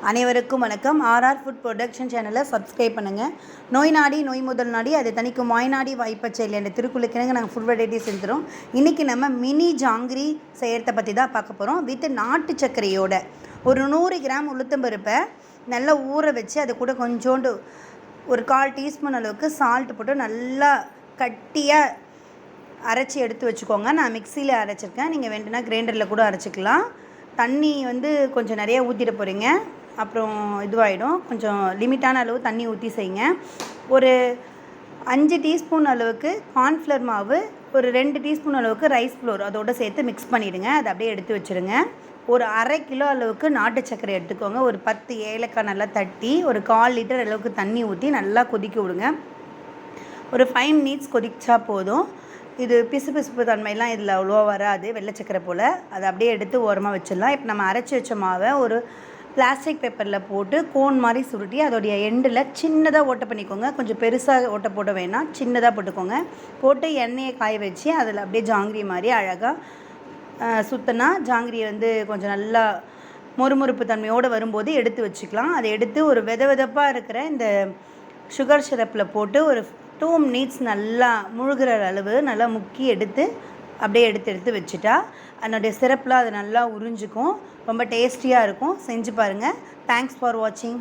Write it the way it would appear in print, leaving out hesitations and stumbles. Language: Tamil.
அனைவருக்கும் வணக்கம். ஆர்ஆர் ஃபுட் ப்ரொடக்ஷன் சேனலை சப்ஸ்கிரைப் பண்ணுங்கள். நோய் நாடி நோய் முதல் நாடி அது தனிக்கும் வாய்நாடி வாய்ப்பச்சையில் என்ற திருக்குள்ளுக்கிழங்கு நாங்கள் ஃபுட் வெரைட்டி செஞ்சுறோம். இன்றைக்கி நம்ம மினி ஜாங்கிரி செய்கிறத பற்றி தான் பார்க்க போகிறோம். வித் நாட்டு சர்க்கரையோட ஒரு 100 கிராம் உளுத்தம்பருப்பை நல்லா ஊற வச்சு அது கூட கொஞ்சோண்டு ஒரு 1/4 டீஸ்பூன் அளவுக்கு சால்ட் போட்டு நல்லா கட்டியாக அரைச்சி எடுத்து வச்சுக்கோங்க. நான் மிக்சியில் அரைச்சிருக்கேன், நீங்கள் வேண்டுனா கிரைண்டரில் கூட அரைச்சிக்கலாம். தண்ணி கொஞ்சம் நிறைய ஊற்றிட போகிறீங்க, அப்புறம் இதுவாகிடும். கொஞ்சம் லிமிட்டான அளவு தண்ணி ஊற்றி செய்யுங்க. ஒரு 5 டீஸ்பூன் அளவுக்கு கார்ன்ஃப்ளவர் மாவு, ஒரு 2 டீஸ்பூன் அளவுக்கு ரைஸ் ஃப்ளோர் அதோடு சேர்த்து மிக்ஸ் பண்ணிவிடுங்க. அதை அப்படியே எடுத்து வச்சுருங்க. ஒரு 1/2 கிலோ அளவுக்கு நாட்டு சர்க்கரை எடுத்துக்கோங்க. ஒரு 10 ஏலக்காய் நல்லா தட்டி ஒரு 1/4 லிட்டர் அளவுக்கு தண்ணி ஊற்றி நல்லா கொதிக்க விடுங்க. ஒரு 5 மினிட்ஸ் கொதிச்சா போதும். இது பிசு தன்மையெல்லாம் இதில் அவ்வளோவா வராது, வெள்ளை சக்கரை போல். அதை அப்படியே எடுத்து ஓரமாக வச்சிடலாம். இப்போ நம்ம அரைச்சி வச்ச மாவை ஒரு பிளாஸ்டிக் பேப்பரில் போட்டு கோன் மாதிரி சுருட்டி அதோடைய எண்டில் சின்னதாக ஓட்டை பண்ணிக்கோங்க. கொஞ்சம் பெருசாக ஓட்டை போட வேணாம், சின்னதாக போட்டுக்கோங்க. போட்டு எண்ணெயை காய வச்சு அதில் அப்படியே ஜாங்கிரி மாதிரி அழகாக சுற்றினா ஜாங்கிரி கொஞ்சம் நல்லா மொறுமொறுப்பு தன்மையோடு வரும்போது எடுத்து வச்சுக்கலாம். அதை எடுத்து ஒரு வெதப்பாக இருக்கிற இந்த சுகர் சிரப்பில் போட்டு ஒரு 2 மினிட்ஸ் நல்லா முழுகிற அளவு நல்லா முக்கி எடுத்து அப்படியே எடுத்து வச்சுட்டா அதனுடைய சிரப்பில் அது நல்லா உறிஞ்சிக்கும். ரொம்ப டேஸ்டியாக இருக்கும். செஞ்சு பாருங்கள். தேங்க்ஸ் ஃபார் வாட்சிங்.